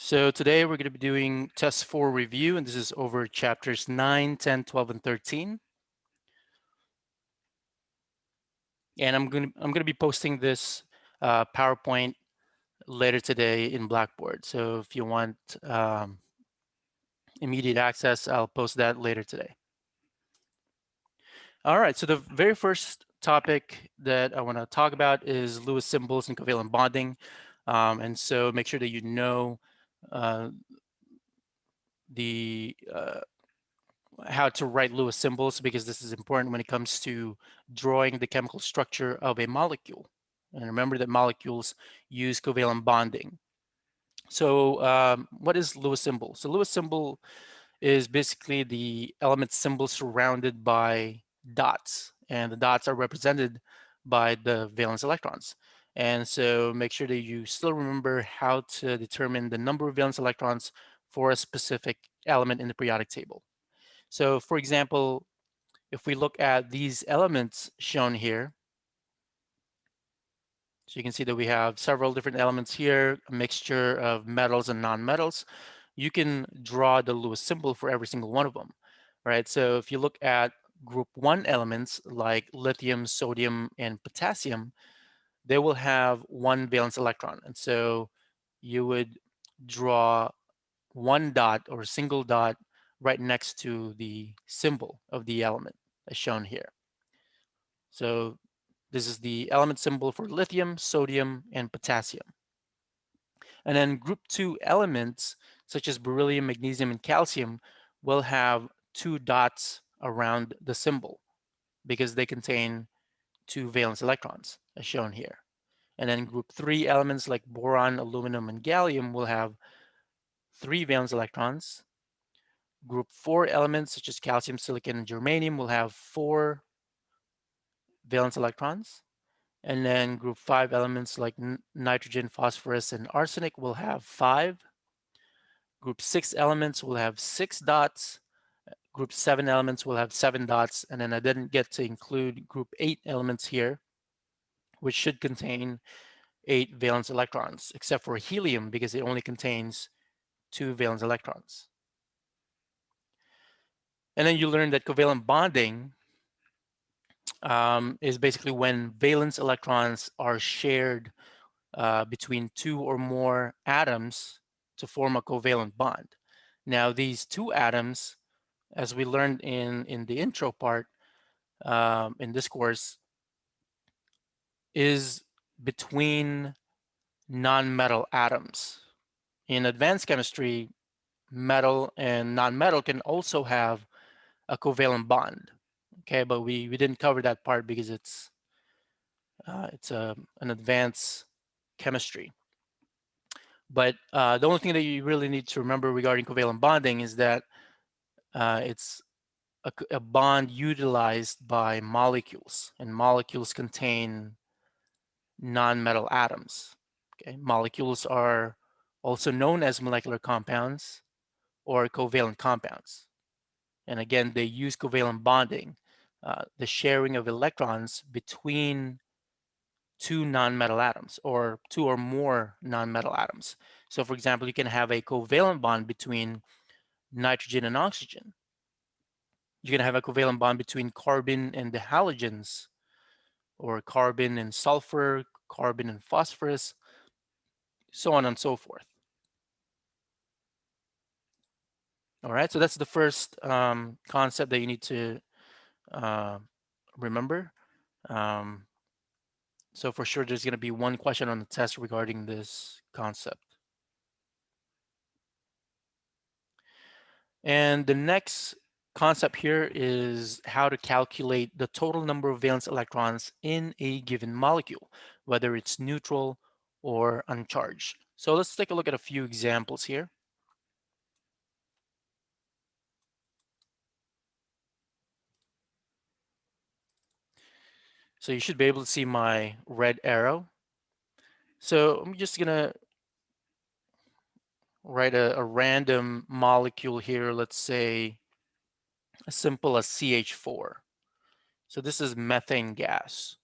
So today we're going to be doing test 4 review, and this is over chapters 9, 10, 12, and 13. And I'm gonna be posting this PowerPoint later today in Blackboard. So if you want immediate access, I'll post that later today. All right, so the very first topic that I want to talk about is Lewis symbols and covalent bonding. And so make sure that you know the how to write Lewis symbols, because this is important when it comes to drawing the chemical structure of a molecule. And remember that molecules use covalent bonding. So what is Lewis symbol? So Lewis symbol is basically the element symbol surrounded by dots, and the dots are represented by the valence electrons. And so make sure that you still remember how to determine the number of valence electrons for a specific element in the periodic table. So for example, if we look at these elements shown here, so you can see that we have several different elements here, a mixture of metals and non-metals. You can draw the Lewis symbol for every single one of them, right? So if you look at group 1 elements like lithium, sodium, and potassium, they will have one valence electron. And so you would draw one dot or a single dot right next to the symbol of the element as shown here. So this is the element symbol for lithium, sodium, and potassium. And then group 2 elements such as beryllium, magnesium, and calcium will have two dots around the symbol because they contain two valence electrons as shown here. And then group 3 elements like boron, aluminum, and gallium will have three valence electrons. Group 4 elements such as calcium, silicon, and germanium will have four valence electrons. And then group 5 elements like nitrogen, phosphorus, and arsenic will have five. Group 6 elements will have six dots. Group 7 elements will have seven dots. And then I didn't get to include group 8 elements here, which should contain eight valence electrons, except for helium because it only contains two valence electrons. And then you learn that covalent bonding is basically when valence electrons are shared between two or more atoms to form a covalent bond. Now, these two atoms, as we learned in the intro part in this course, is between non-metal atoms. In advanced chemistry, metal and non-metal can also have a covalent bond. Okay, but we didn't cover that part because it's an advanced chemistry. But the only thing that you really need to remember regarding covalent bonding is that it's a bond utilized by molecules, and molecules contain non-metal atoms. Okay, molecules are also known as molecular compounds or covalent compounds. And again, they use covalent bonding, the sharing of electrons between two non-metal atoms or two or more non-metal atoms. So for example, you can have a covalent bond between nitrogen and oxygen. You can have a covalent bond between carbon and the halogens, or carbon and sulfur, carbon and phosphorus, so on and so forth. All right, so that's the first concept that you need to remember. So for sure, there's going to be one question on the test regarding this concept. And the next concept here is how to calculate the total number of valence electrons in a given molecule, whether it's neutral or uncharged. So let's take a look at a few examples here. So you should be able to see my red arrow. So I'm just gonna write a random molecule here, let's say as simple as CH4. So this is methane gas.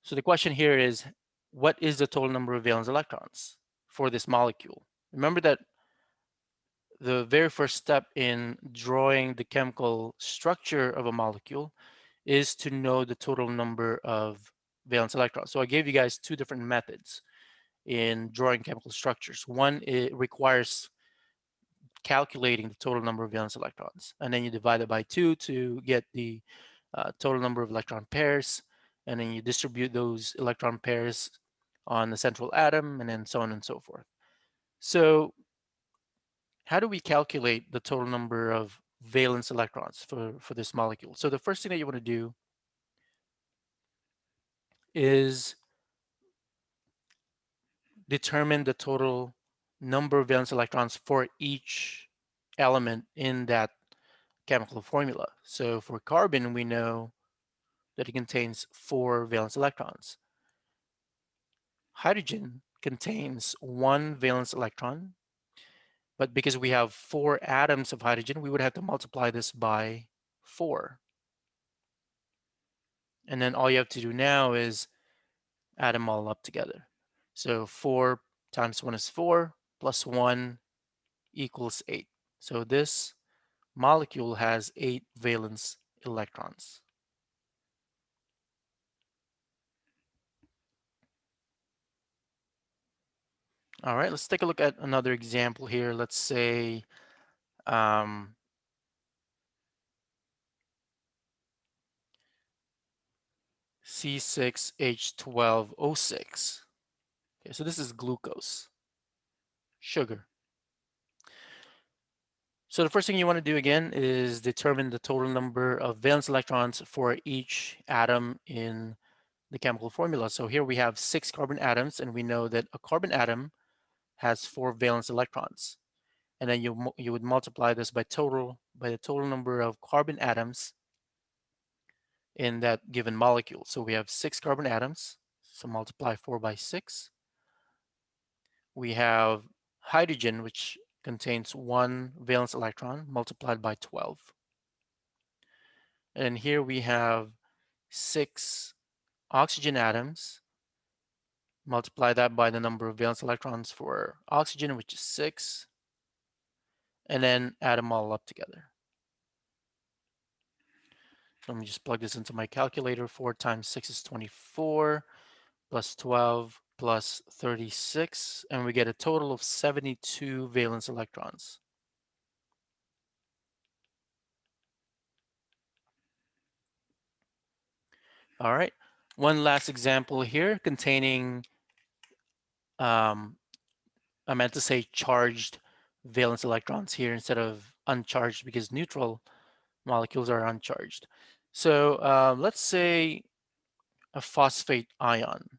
So the question here is, what is the total number of valence electrons for this molecule? Remember that the very first step in drawing the chemical structure of a molecule is to know the total number of valence electrons. So I gave you guys two different methods in drawing chemical structures. One, it requires calculating the total number of valence electrons, and then you divide it by 2 to get the total number of electron pairs, and then you distribute those electron pairs on the central atom, and then so on and so forth. So how do we calculate the total number of valence electrons for this molecule? So the first thing that you want to do is determine the total number of valence electrons for each element in that chemical formula. So for carbon, we know that it contains 4 valence electrons. Hydrogen contains 1 valence electron, but because we have 4 atoms of hydrogen, we would have to multiply this by 4. And then all you have to do now is add them all up together. So 4 times 1 is 4, plus 1 equals 8. So this molecule has 8 valence electrons. All right, let's take a look at another example here. Let's say C6H12O6. Okay, so this is glucose, sugar. So the first thing you want to do again is determine the total number of valence electrons for each atom in the chemical formula. So here we have 6 carbon atoms, and we know that a carbon atom has 4 valence electrons. And then you would multiply this by the total number of carbon atoms in that given molecule. So we have 6 carbon atoms, so multiply 4 by 6. We have hydrogen, which contains 1 valence electron, multiplied by 12. And here we have 6 oxygen atoms, multiply that by the number of valence electrons for oxygen, which is 6, and then add them all up together. So let me just plug this into my calculator. 4 times 6 is 24, plus 12 plus 36, and we get a total of 72 valence electrons. All right, one last example here containing, I meant to say charged valence electrons here instead of uncharged because neutral molecules are uncharged. So let's say a phosphate ion.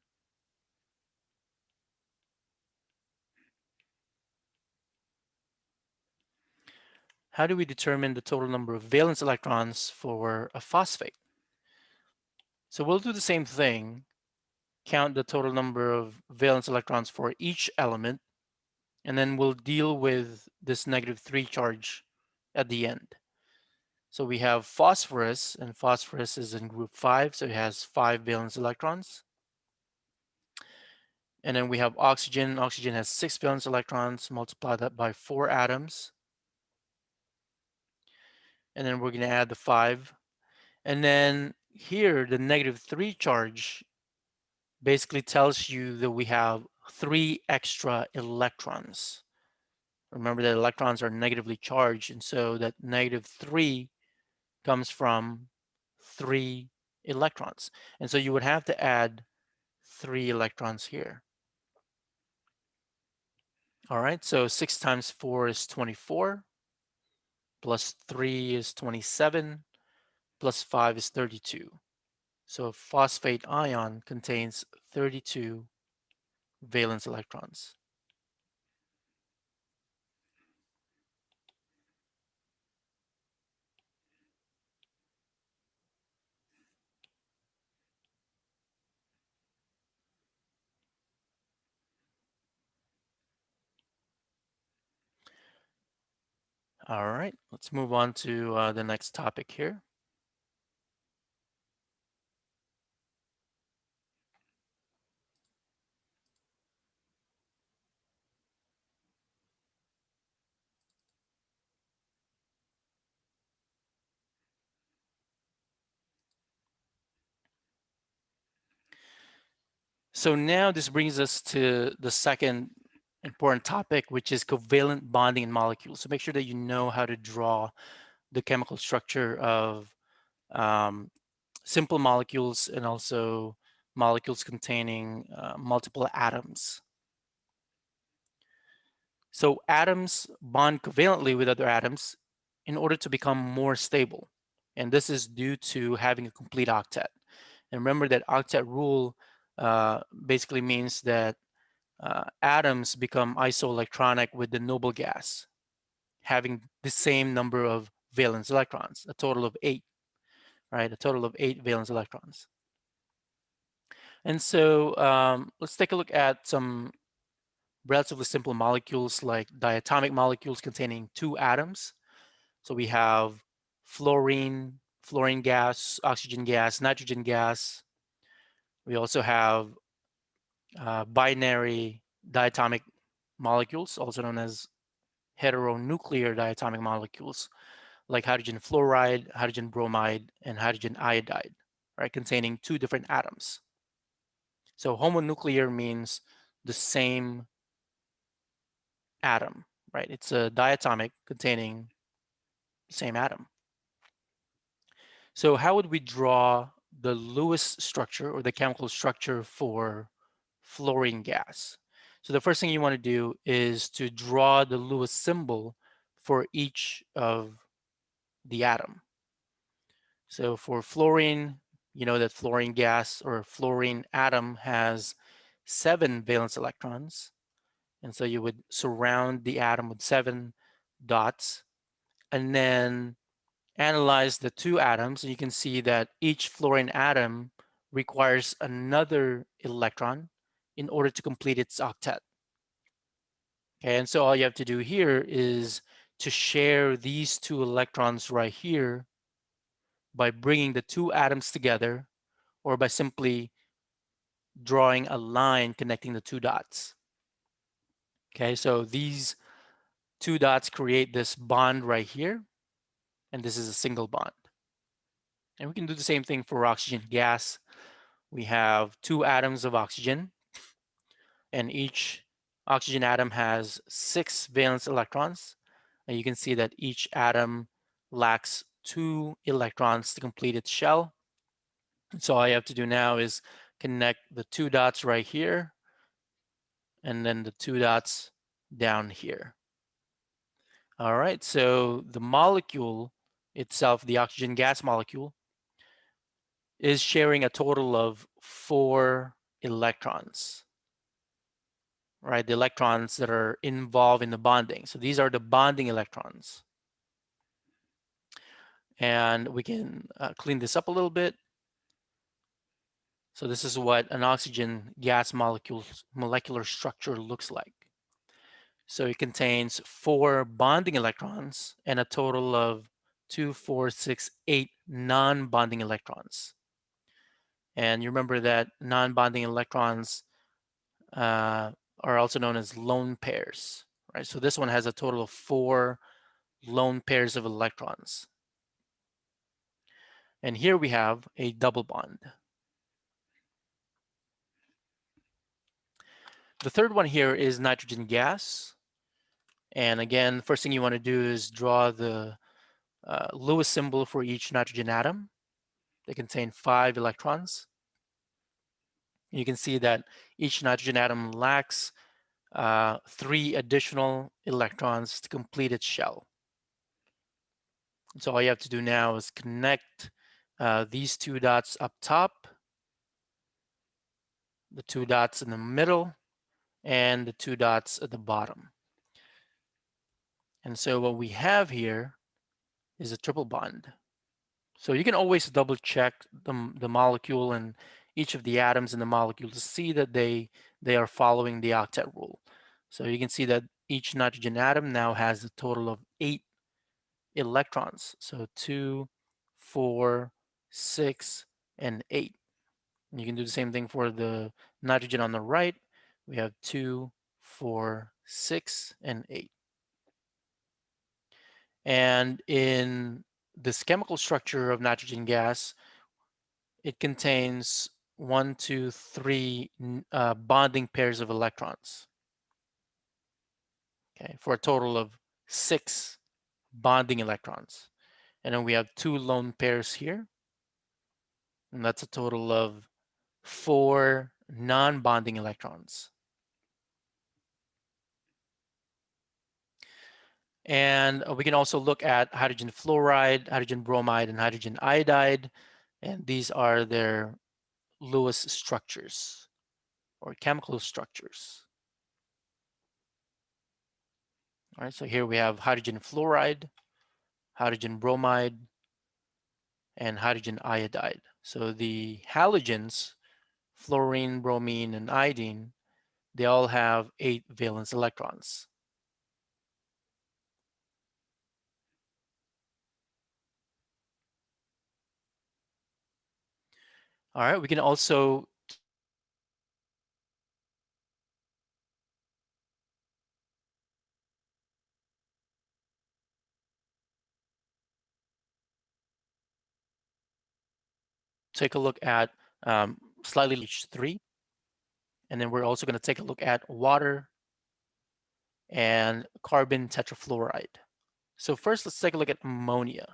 How do we determine the total number of valence electrons for a phosphate? So we'll do the same thing, count the total number of valence electrons for each element, and then we'll deal with this -3 charge at the end. So we have phosphorus, and phosphorus is in group 5, so it has 5 valence electrons. And then we have oxygen. Oxygen has 6 valence electrons. Multiply that by 4 atoms. And then we're going to add the 5. And then here, the -3 charge basically tells you that we have 3 extra electrons. Remember that electrons are negatively charged, and so that -3 comes from 3 electrons. And so you would have to add 3 electrons here. All right, so 6 times 4 is 24, plus 3 is 27, plus 5 is 32. So phosphate ion contains 32 valence electrons. All right, let's move on to the next topic here. So now this brings us to the second important topic, which is covalent bonding in molecules. So make sure that you know how to draw the chemical structure of simple molecules and also molecules containing multiple atoms. So atoms bond covalently with other atoms in order to become more stable. And this is due to having a complete octet. And remember that octet rule basically means that atoms become isoelectronic with the noble gas, having the same number of valence electrons, a total of 8, right? A total of 8 valence electrons. And so let's take a look at some relatively simple molecules like diatomic molecules containing 2 atoms. So we have fluorine, fluorine gas, oxygen gas, nitrogen gas. We also have binary diatomic molecules, also known as heteronuclear diatomic molecules, like hydrogen fluoride, hydrogen bromide, and hydrogen iodide, right, containing 2 different atoms. So homonuclear means the same atom, right? It's a diatomic containing the same atom. So how would we draw the Lewis structure or the chemical structure for fluorine gas? So the first thing you want to do is to draw the Lewis symbol for each of the atom. So for fluorine, you know that fluorine gas or fluorine atom has 7 valence electrons. And so you would surround the atom with 7 dots and then analyze the 2 atoms. And you can see that each fluorine atom requires another electron in order to complete its octet. Okay, and so all you have to do here is to share these 2 electrons right here by bringing the 2 atoms together or by simply drawing a line connecting the 2 dots. Okay, so these 2 dots create this bond right here, and this is a single bond. And we can do the same thing for oxygen gas. We have 2 atoms of oxygen, and each oxygen atom has 6 valence electrons. And you can see that each atom lacks 2 electrons to complete its shell. So all you have to do now is connect the 2 dots right here, and then the 2 dots down here. All right, so the molecule itself, the oxygen gas molecule, is sharing a total of 4 electrons, right? The electrons that are involved in the bonding. So these are the bonding electrons. And we can clean this up a little bit. So this is what an oxygen gas molecular structure looks like. So it contains 4 bonding electrons and a total of 2, 4, 6, 8 non-bonding electrons. And you remember that non-bonding electrons are also known as lone pairs, right? So this one has a total of 4 lone pairs of electrons. And here we have a double bond. The third one here is nitrogen gas. And again, first thing you want to do is draw the Lewis symbol for each nitrogen atom. They contain 5 electrons. You can see that each nitrogen atom lacks 3 additional electrons to complete its shell. So all you have to do now is connect these 2 dots up top, the 2 dots in the middle, and the 2 dots at the bottom. And so what we have here is a triple bond. So you can always double check the molecule and each of the atoms in the molecule to see that they are following the octet rule. So you can see that each nitrogen atom now has a total of 8 electrons. So 2, 4, 6, and 8. And you can do the same thing for the nitrogen on the right. We have 2, 4, 6, and 8. And in this chemical structure of nitrogen gas, it contains one, two, three bonding pairs of electrons. Okay, for a total of 6 bonding electrons. And then we have 2 lone pairs here, and that's a total of 4 non-bonding electrons. And we can also look at hydrogen fluoride, hydrogen bromide, and hydrogen iodide. And these are their Lewis structures or chemical structures. All right, so here we have hydrogen fluoride, hydrogen bromide, and hydrogen iodide. So the halogens, fluorine, bromine, and iodine, they all have 8 valence electrons. All right, we can also take a look at slightly H3, and then we're also going to take a look at water and carbon tetrafluoride. So first, let's take a look at ammonia.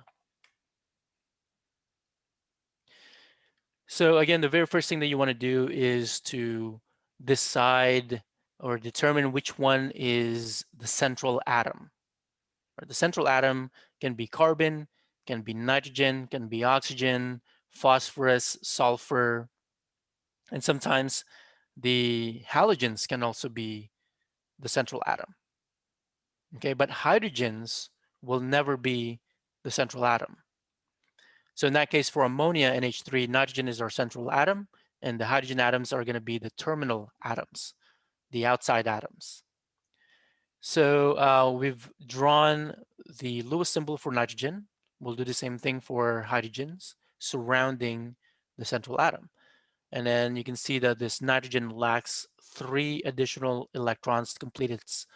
So again, the very first thing that you want to do is to decide or determine which one is the central atom. The central atom can be carbon, can be nitrogen, can be oxygen, phosphorus, sulfur, and sometimes the halogens can also be the central atom. Okay, but hydrogens will never be the central atom. So in that case, for ammonia, NH3, nitrogen is our central atom, and the hydrogen atoms are going to be the terminal atoms, the outside atoms. So we've drawn the Lewis symbol for nitrogen. We'll do the same thing for hydrogens surrounding the central atom. And then you can see that this nitrogen lacks 3 additional electrons to complete its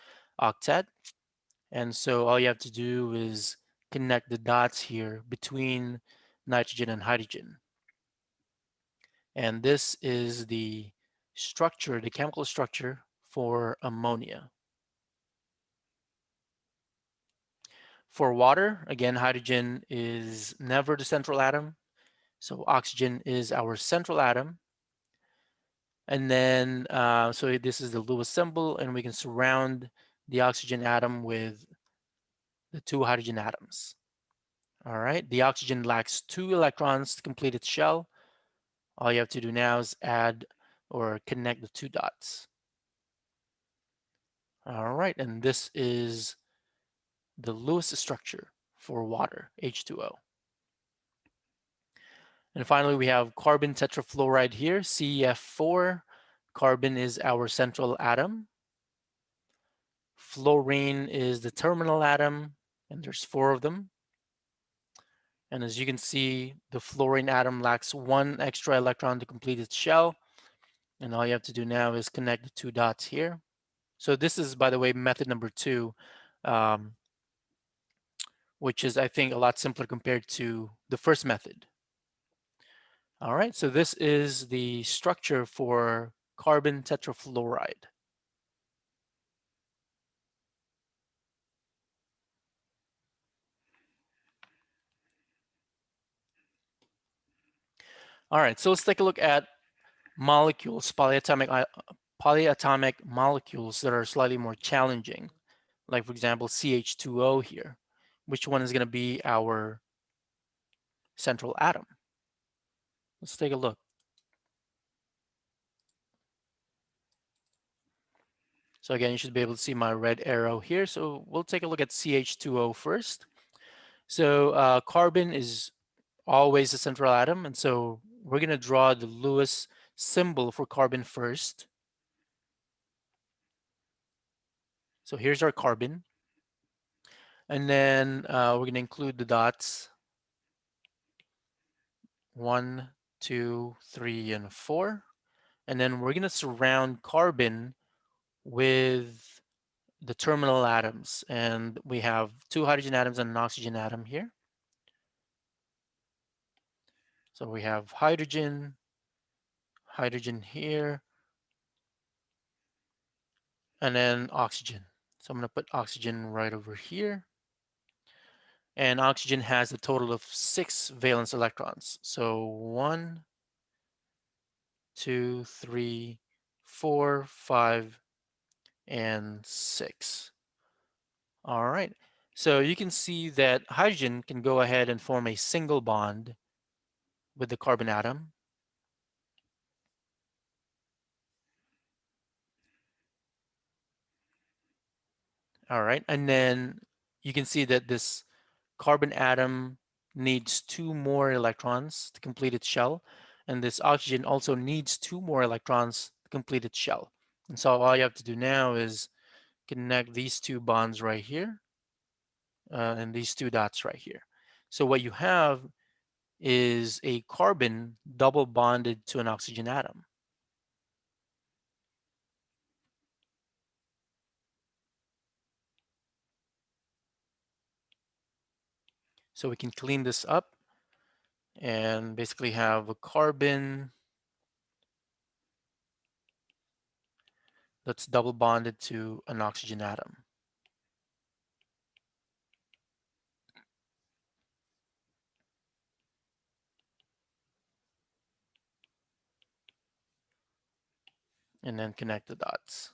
octet. And so all you have to do is connect the dots here between nitrogen and hydrogen. And this is the structure, the chemical structure for ammonia. For water, again, hydrogen is never the central atom. So oxygen is our central atom. And then, so this is the Lewis symbol, and we can surround the oxygen atom with the 2 hydrogen atoms. All right, the oxygen lacks 2 electrons to complete its shell. All you have to do now is add or connect the 2 dots. All right, and this is the Lewis structure for water, H2O. And finally, we have carbon tetrafluoride here, CF4. Carbon is our central atom. Fluorine is the terminal atom, and there's 4 of them. And as you can see, the fluorine atom lacks 1 extra electron to complete its shell. And all you have to do now is connect the 2 dots here. So this is, by the way, method number 2, which is, I think, a lot simpler compared to the first method. All right, so this is the structure for carbon tetrafluoride. All right, so let's take a look at molecules, polyatomic molecules that are slightly more challenging. Like, for example, CH2O here. Which one is going to be our central atom? Let's take a look. So again, you should be able to see my red arrow here. So we'll take a look at CH2O first. So carbon is always the central atom. And so we're going to draw the Lewis symbol for carbon first. So here's our carbon. And then we're going to include the dots. 1, 2, 3, and 4. And then we're going to surround carbon with the terminal atoms. And we have 2 hydrogen atoms and an oxygen atom here. So we have hydrogen, hydrogen here, and then oxygen. So I'm going to put oxygen right over here. And oxygen has a total of 6 valence electrons. So 1, 2, 3, 4, 5, and 6. All right. So you can see that hydrogen can go ahead and form a single bond with the carbon atom. All right. And then you can see that this carbon atom needs 2 more electrons to complete its shell. And this oxygen also needs 2 more electrons to complete its shell. And so all you have to do now is connect these 2 bonds right here and these 2 dots right here. So what you have is a carbon double bonded to an oxygen atom. So we can clean this up and basically have a carbon that's double bonded to an oxygen atom. And then connect the dots.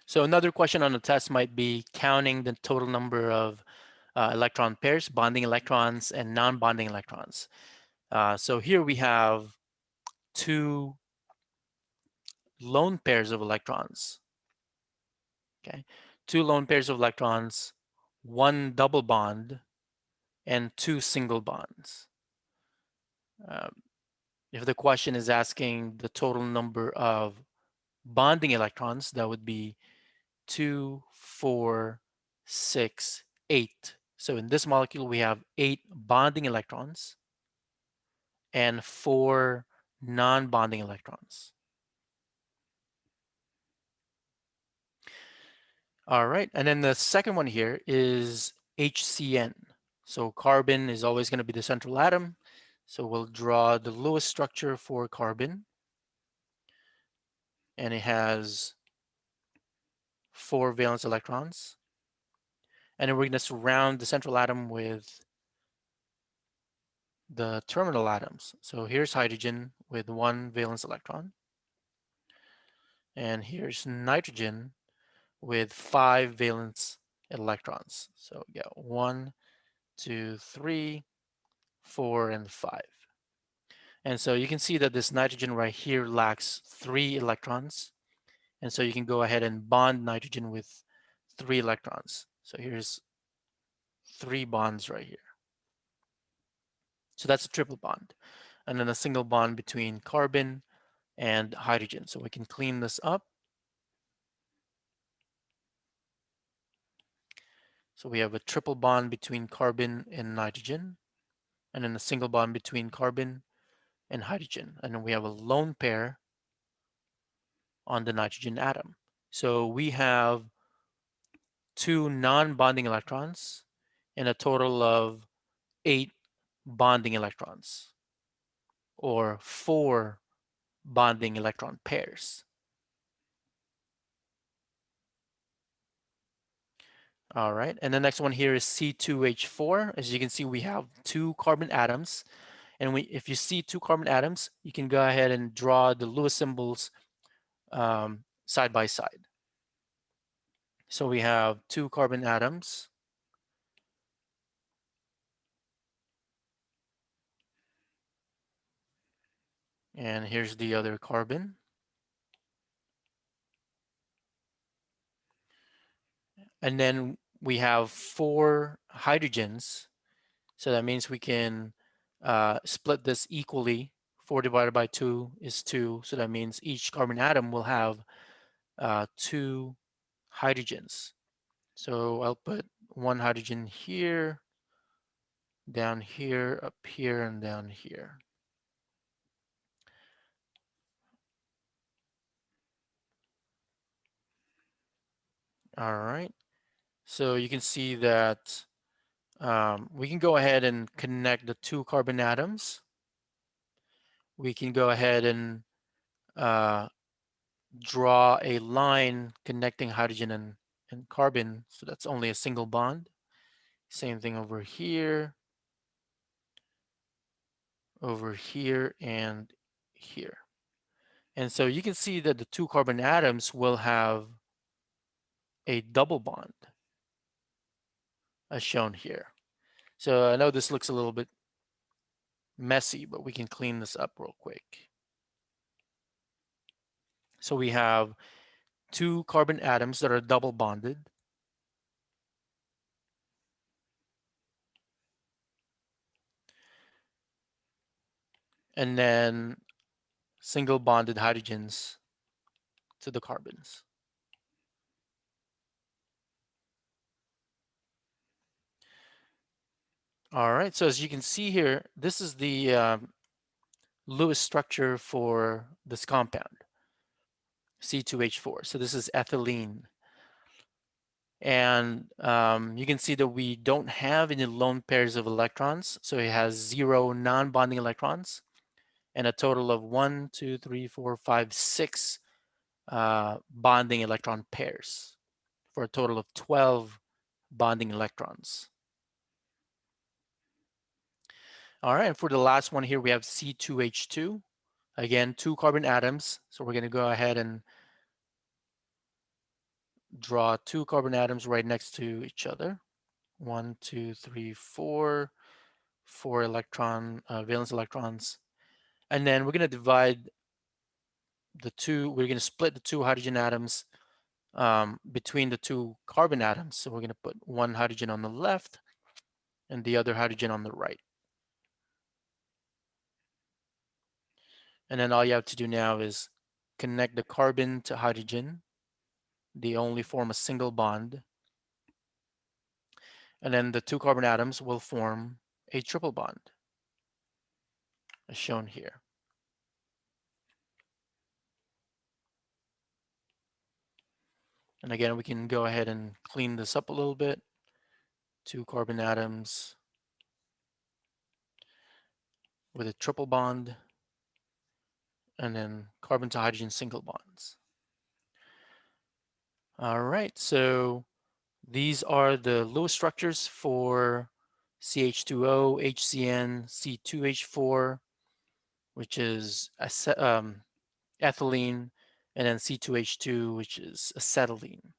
So another question on the test might be counting the total number of electron pairs, bonding electrons and non-bonding electrons. So here we have 2 lone pairs of electrons. Okay, 2 lone pairs of electrons, 1 double bond, and 2 single bonds. Um, if the question is asking the total number of bonding electrons, that would be 2, 4, 6, 8. So in this molecule, we have 8 bonding electrons and 4 non-bonding electrons. All right, and then the second one here is HCN. So carbon is always going to be the central atom. So we'll draw the Lewis structure for carbon. And it has 4 valence electrons. And then we're going to surround the central atom with the terminal atoms. So here's hydrogen with 1 valence electron. And here's nitrogen with 5 valence electrons. So we got 1, 2, 3, 4, and 5. And so you can see that this nitrogen right here lacks 3 electrons. And so you can go ahead and bond nitrogen with 3 electrons. So here's 3 bonds right here. So that's a triple bond. And then a single bond between carbon and hydrogen. So we can clean this up. So we have a triple bond between carbon and nitrogen, and then a single bond between carbon and hydrogen. And then we have a lone pair on the nitrogen atom. So we have 2 non-bonding electrons and a total of 8 bonding electrons, or 4 bonding electron pairs. All right, and the next one here is C2H4. As you can see, we have 2 carbon atoms. And if you see 2 carbon atoms, you can go ahead and draw the Lewis symbols side by side. So we have 2 carbon atoms. And here's the other carbon. And then we have 4 hydrogens. So that means we can split this equally. 4 divided by 2 is 2. So that means each carbon atom will have 2 hydrogens. So I'll put 1 hydrogen here, down here, up here, and down here. All right. So you can see that we can go ahead and connect the two carbon atoms. We can go ahead and draw a line connecting hydrogen and carbon, so that's only a single bond. Same thing over here, and here. And so you can see that the two carbon atoms will have a double bond as shown here. So I know this looks a little bit messy, but we can clean this up real quick. So we have two carbon atoms that are double bonded. And then single bonded hydrogens to the carbons. All right, so as you can see here, this is the Lewis structure for this compound, C2H4. So this is ethylene. And you can see that we don't have any lone pairs of electrons. So it has 0 non-bonding electrons and a total of 1, 2, 3, 4, 5, 6 bonding electron pairs for a total of 12 bonding electrons. All right, and for the last one here, we have C2H2. Again, two carbon atoms. So we're going to go ahead and draw two carbon atoms right next to each other. 1, 2, 3, 4, 4 electron, valence electrons. And then we're going to divide the two, we're going to split the two hydrogen atoms between the two carbon atoms. So we're going to put one hydrogen on the left and the other hydrogen on the right. And then all you have to do now is connect the carbon to hydrogen. They only form a single bond. And then the two carbon atoms will form a triple bond, as shown here. And again, we can go ahead and clean this up a little bit. Two carbon atoms with a triple bond, and then carbon to hydrogen single bonds. All right, so these are the Lewis structures for CH2O, HCN, C2H4, which is ethylene, and then C2H2, which is acetylene.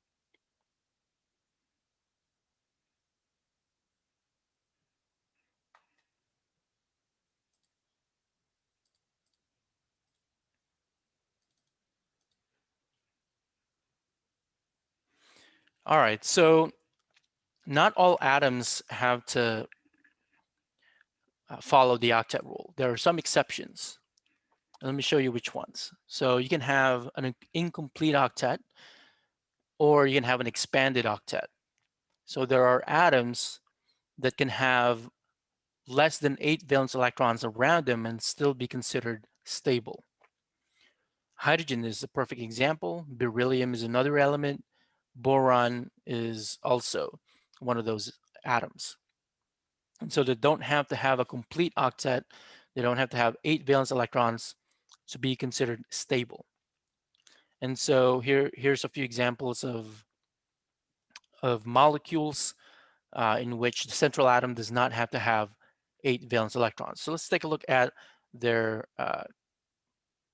All right, so not all atoms have to follow the octet rule. There are some exceptions. Let me show you which ones. So you can have an incomplete octet, or you can have an expanded octet. So there are atoms that can have less than 8 valence electrons around them and still be considered stable. Hydrogen is a perfect example. Beryllium is another element. Boron is also one of those atoms. And so they don't have to have a complete octet. They don't have to have 8 valence electrons to be considered stable. And so here's a few examples of molecules in which the central atom does not have to have 8 valence electrons. So let's take a look at their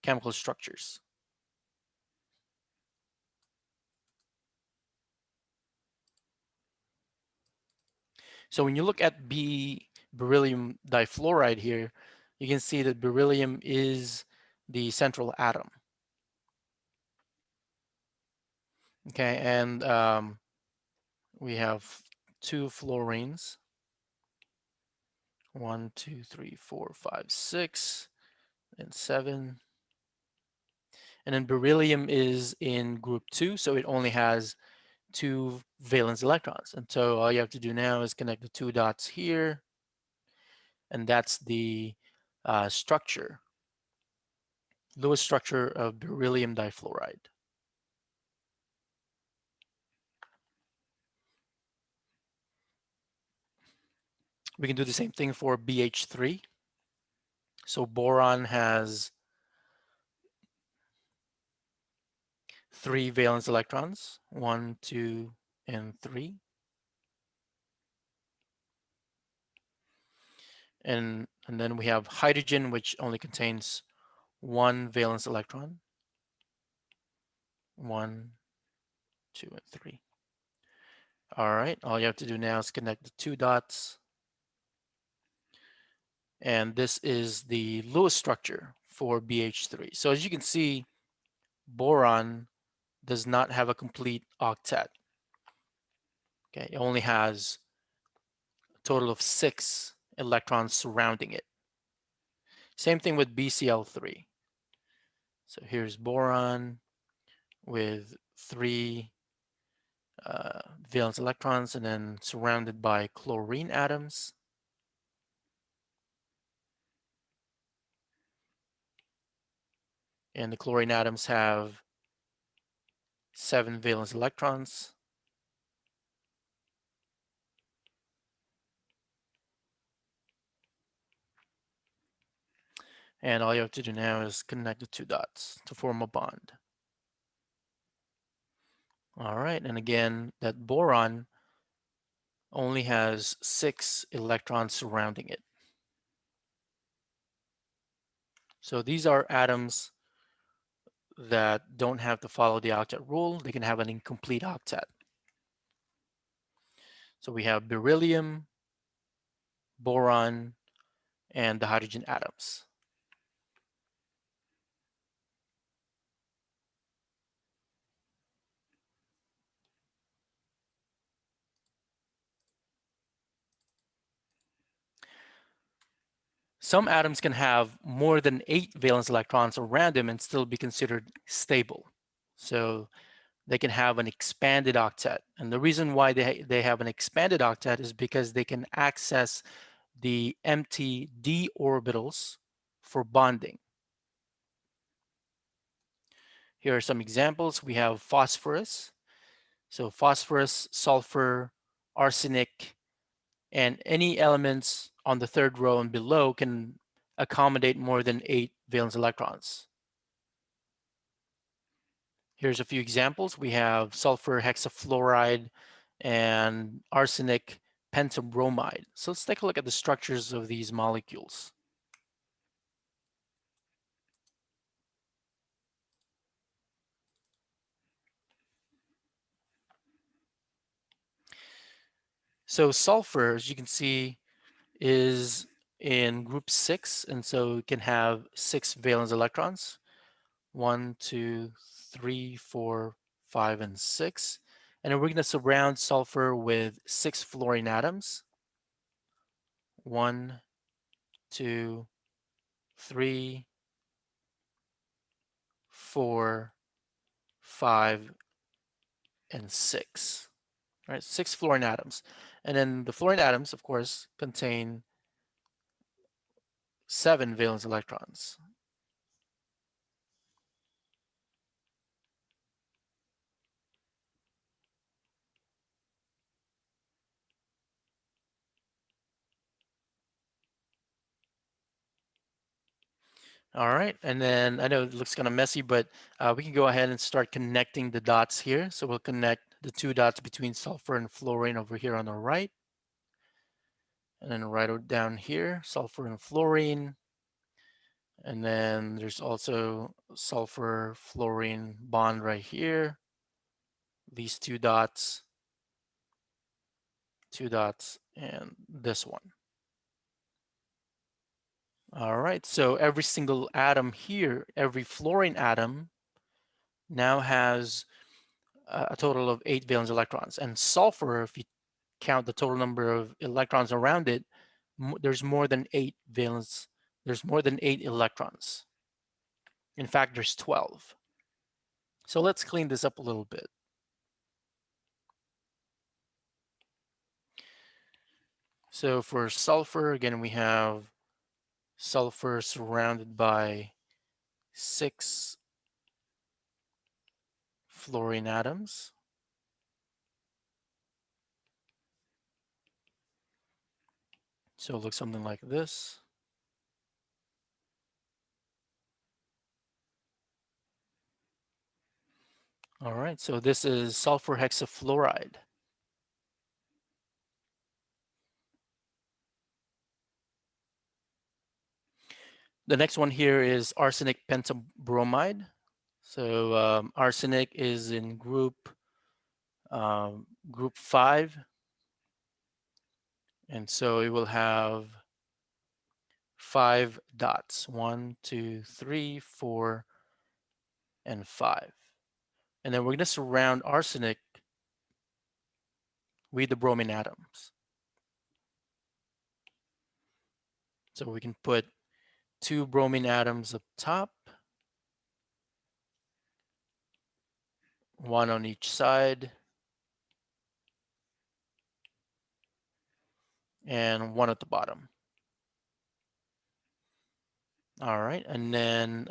chemical structures. So when you look at beryllium difluoride here, you can see that beryllium is the central atom. Okay, and we have two fluorines. 1, 2, 3, 4, 5, 6, and 7. And then beryllium is in group 2, so it only has 2 valence electrons. And so all you have to do now is connect the 2 dots here, and that's the structure, Lewis structure of beryllium difluoride. We can do the same thing for BH3. So boron has 3 valence electrons, 1, 2, and 3. And then we have hydrogen, which only contains 1 valence electron, 1, 2, and 3. All right, all you have to do now is connect the 2 dots. And this is the Lewis structure for BH3. So as you can see, boron does not have a complete octet. Okay, it only has a total of 6 electrons surrounding it. Same thing with BCl3. So here's boron with 3 valence electrons and then surrounded by chlorine atoms. And the chlorine atoms have 7 valence electrons. And all you have to do now is connect the 2 dots to form a bond. All right, and again, that boron only has 6 electrons surrounding it. So these are atoms that don't have to follow the octet rule. They can have an incomplete octet. So we have beryllium, boron, and the hydrogen atoms. Some atoms can have more than 8 valence electrons around them and still be considered stable. So they can have an expanded octet. And the reason why they have an expanded octet is because they can access the empty d orbitals for bonding. Here are some examples. We have phosphorus. So phosphorus, sulfur, arsenic, and any elements on the third row and below can accommodate more than 8 valence electrons. Here's a few examples. We have sulfur hexafluoride and arsenic pentabromide. So let's take a look at the structures of these molecules. So sulfur, as you can see, is in group 6, and so it can have 6 valence electrons. 1, 2, 3, 4, 5, and 6. And then we're going to surround sulfur with 6 fluorine atoms. 1, 2, 3, 4, 5, and 6. All right, 6 fluorine atoms. And then the fluorine atoms, of course, contain 7 valence electrons. All right, and then I know it looks kind of messy, but we can go ahead and start connecting the dots here. So we'll connect the 2 dots between sulfur and fluorine over here on the right. And then right down here, sulfur and fluorine. And then there's also sulfur fluorine bond right here. These 2 dots, and this one. All right, so every single atom here, every fluorine atom now has a total of 8 valence electrons. And sulfur, if you count the total number of electrons around it, there's more than 8 valence, there's more than 8 electrons. In fact, there's 12. So let's clean this up a little bit. So for sulfur, again, we have sulfur surrounded by 6 fluorine atoms. So it looks something like this. All right, so this is sulfur hexafluoride. The next one here is arsenic pentabromide. So arsenic is in group 5, and so it will have 5 dots: 1, 2, 3, 4, and 5. And then we're going to surround arsenic with the bromine atoms. So we can put 2 bromine atoms up top, 1 on each side, and 1 at the bottom. All right, and then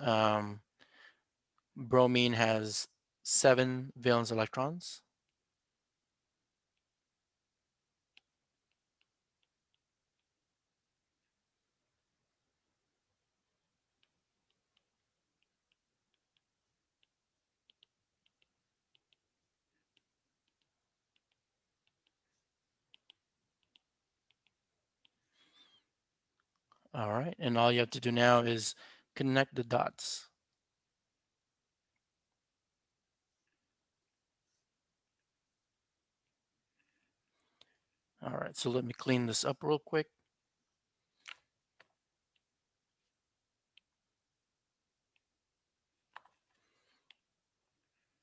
bromine has 7 valence electrons. All right, and all you have to do now is connect the dots. All right, so let me clean this up real quick.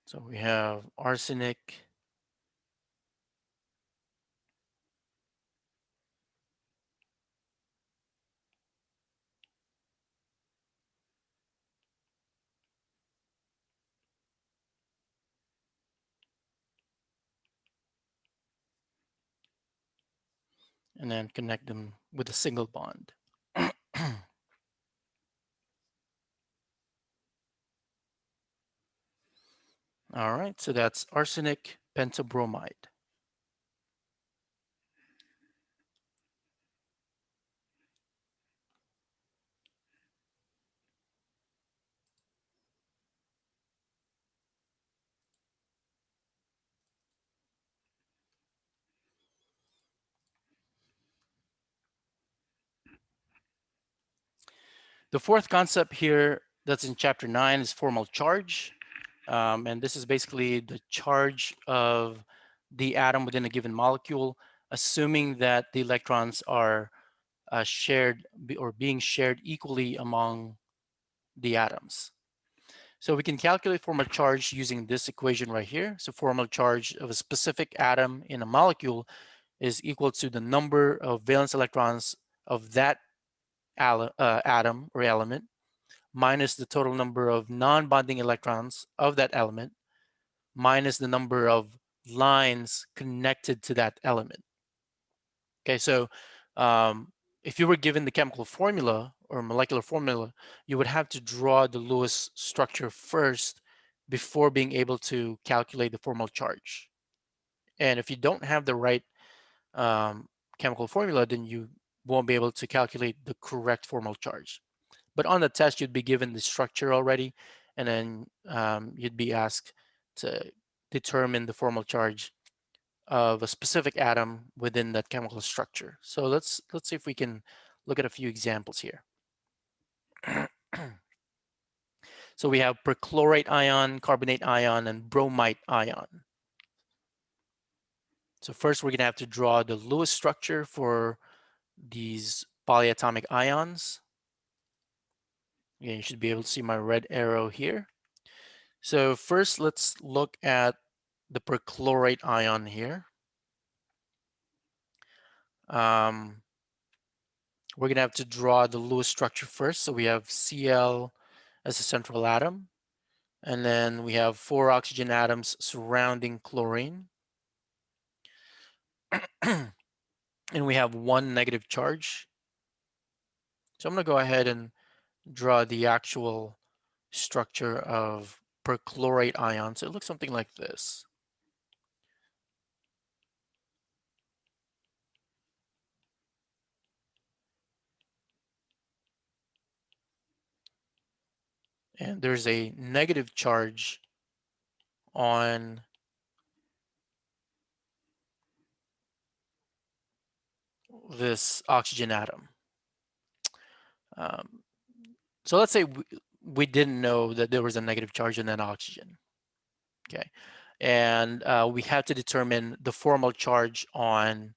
So we have arsenic, and then connect them with a single bond. All right, so that's arsenic pentabromide. The fourth concept here that's in chapter 9 is formal charge. And this is basically the charge of the atom within a given molecule, assuming that the electrons are shared or being shared equally among the atoms. So we can calculate formal charge using this equation right here. So formal charge of a specific atom in a molecule is equal to the number of valence electrons of that atom or element minus the total number of non-bonding electrons of that element minus the number of lines connected to that element. Okay, so if you were given the chemical formula or molecular formula, you would have to draw the Lewis structure first before being able to calculate the formal charge. And if you don't have the right chemical formula, then you won't be able to calculate the correct formal charge. But on the test, you'd be given the structure already, and then you'd be asked to determine the formal charge of a specific atom within that chemical structure. So let's see if we can look at a few examples here. So we have perchlorate ion, carbonate ion, and bromite ion. So first we're gonna have to draw the Lewis structure for these polyatomic ions. Again, you should be able to see my red arrow here. So first let's look at the perchlorate ion here. We're gonna have to draw the Lewis structure first. So we have Cl as a central atom, and then we have 4 oxygen atoms surrounding chlorine. And we have 1 negative charge. So I'm gonna go ahead and draw the actual structure of perchlorate ion. So it looks something like this. and there's a negative charge on this oxygen atom. Um, so let's say we didn't know that there was a negative charge on that oxygen, okay? And we have to determine the formal charge on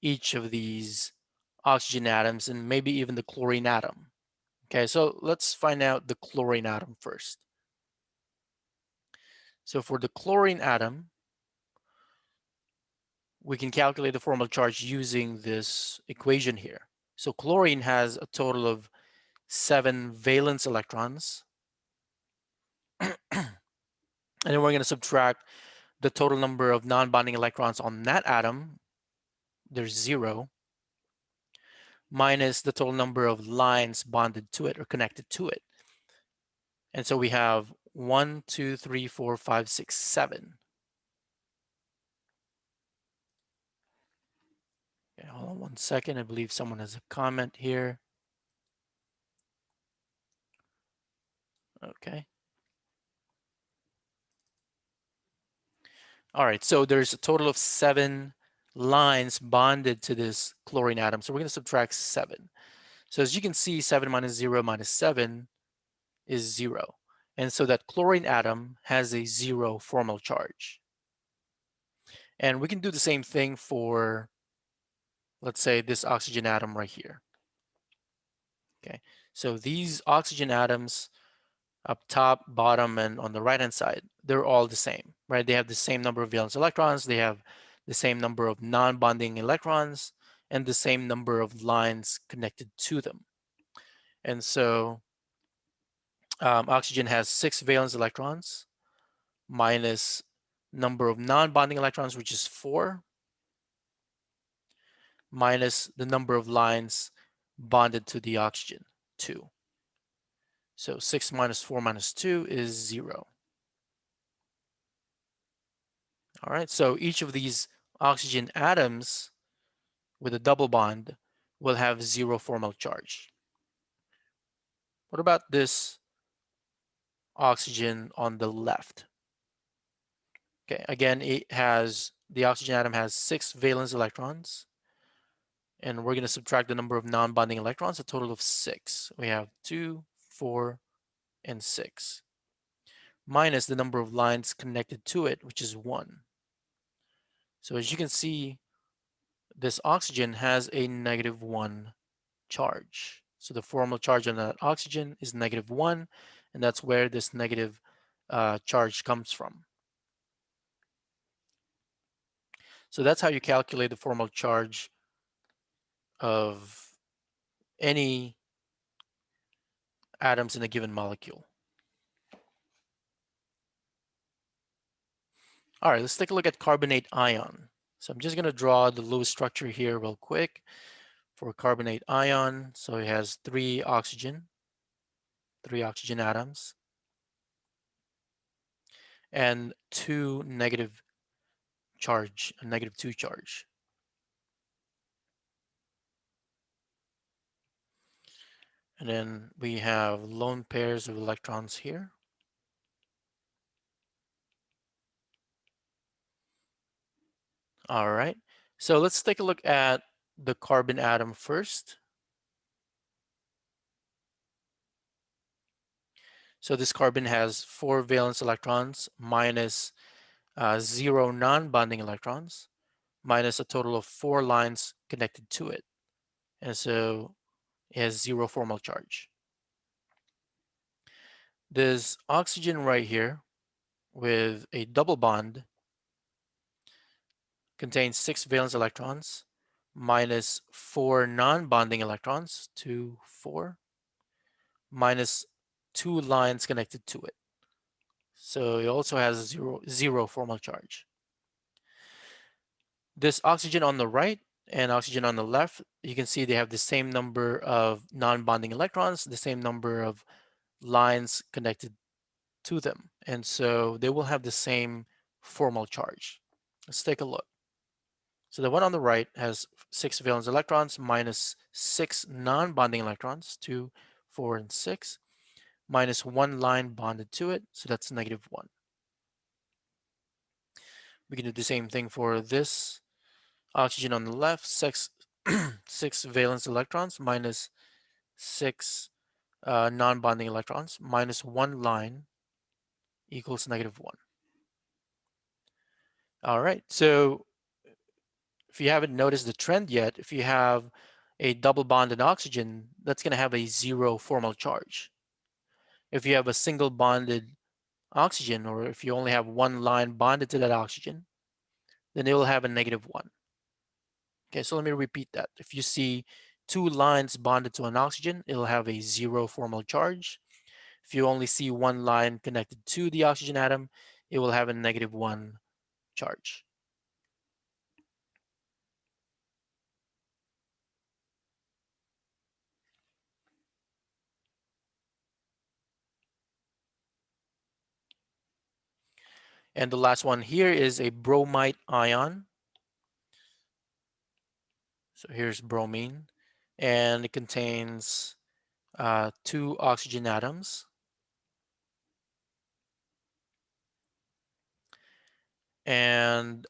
each of these oxygen atoms and maybe even the chlorine atom. Okay, so let's find out the chlorine atom first. So for the chlorine atom, we can calculate the formal charge using this equation here. So chlorine has a total of 7 valence electrons. And then we're going to subtract the total number of non-bonding electrons on that atom. There's 0, minus the total number of lines bonded to it or connected to it. And so we have 1, 2, 3, 4, 5, 6, 7. Okay, hold on one second. I believe someone has a comment here. Okay. All right, so there's a total of 7 lines bonded to this chlorine atom. So we're going to subtract 7. So as you can see, 7 minus 0 minus 7 is 0. And so that chlorine atom has a 0 formal charge. And we can do the same thing for, let's say, this oxygen atom right here. Okay, so these oxygen atoms up top, bottom, and on the right-hand side, they're all the same, right? They have the same number of valence electrons, they have the same number of non-bonding electrons, and the same number of lines connected to them. And so oxygen has 6 valence electrons minus number of non-bonding electrons, which is 4, minus the number of lines bonded to the oxygen, 2. So 6 minus 4 minus 2 is 0. All right, so each of these oxygen atoms with a double bond will have 0 formal charge. What about this oxygen on the left? Okay, again, the oxygen atom has 6 valence electrons, and we're going to subtract the number of non-bonding electrons, a total of 6. We have 2, 4, and 6, minus the number of lines connected to it, which is 1. So as you can see, this oxygen has a -1 charge. So the formal charge on that oxygen is -1, and that's where this negative charge comes from. So that's how you calculate the formal charge of any atoms in a given molecule. All right, let's take a look at carbonate ion. So I'm just going to draw the Lewis structure here real quick for carbonate ion. So it has 3 oxygen atoms, and 2 negative charge, a -2 charge. And then we have lone pairs of electrons here. All right, so let's take a look at the carbon atom first. So this carbon has 4 valence electrons minus 0 non-bonding electrons, minus a total of 4 lines connected to it. And so it has 0 formal charge. This oxygen right here with a double bond contains 6 valence electrons minus 4 non-bonding electrons, 2, 4, minus 2 lines connected to it. So it also has zero formal charge. This oxygen on the right and oxygen on the left, you can see they have the same number of non-bonding electrons, the same number of lines connected to them. And so they will have the same formal charge. Let's take a look. So the one on the right has 6 valence electrons minus 6 non-bonding electrons, 2, 4, and 6, minus one line bonded to it, so that's -1. We can do the same thing for this oxygen on the left, six valence electrons minus six non-bonding electrons minus one line equals -1. All right, so if you haven't noticed the trend yet, if you have a double bond in oxygen, that's going to have a 0 formal charge. If you have a single bonded oxygen, or if you only have one line bonded to that oxygen, then it will have a -1. Okay, so let me repeat that. If you see two lines bonded to an oxygen, it'll have a 0 formal charge. If you only see one line connected to the oxygen atom, it will have a -1 charge. And the last one here is a bromite ion. So here's bromine, and it contains two oxygen atoms. And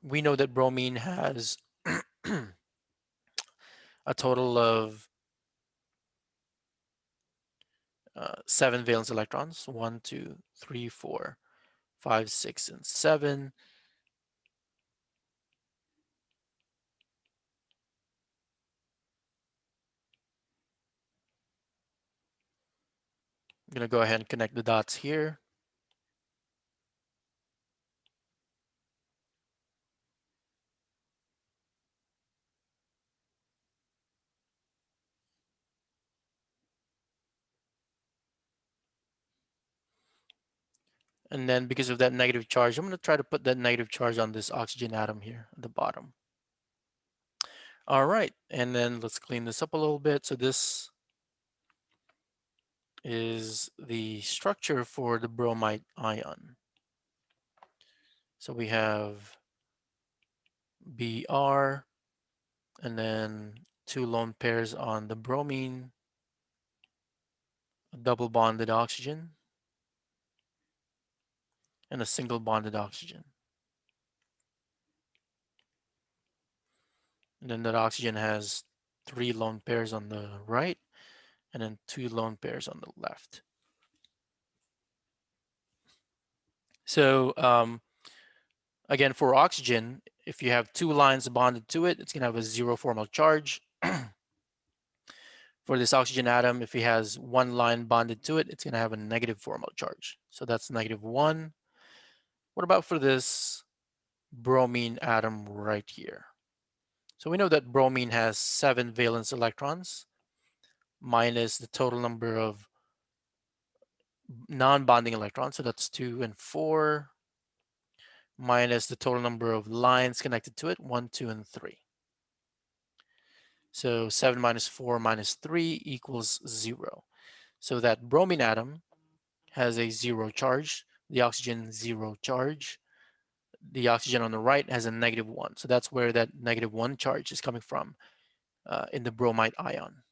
we know that bromine has a total of 7 valence electrons. 1, 2, 3, 4, 5, 6, and 7. I'm going to go ahead and connect the dots here. And then because of that negative charge, I'm going to try to put that negative charge on this oxygen atom here at the bottom. All right, and then let's clean this up a little bit. So this is the structure for the bromide ion. So we have Br, and then two lone pairs on the bromine, a double bonded oxygen, and a single bonded oxygen. And then that oxygen has 3 lone pairs on the right, and then 2 lone pairs on the left. So again, for oxygen, if you have 2 lines bonded to it, it's going to have a 0 formal charge. For this oxygen atom, if it has 1 line bonded to it, it's going to have a negative formal charge. So that's -1. What about for this bromine atom right here? So we know that bromine has 7 valence electrons minus the total number of non-bonding electrons. So that's 2 and 4 minus the total number of lines connected to it, 1, 2, and 3. So 7 minus 4 minus 3 equals 0. So that bromine atom has a 0 charge, the oxygen 0 charge. The oxygen on the right has a -1. So that's where that -1 charge is coming from in the bromide ion.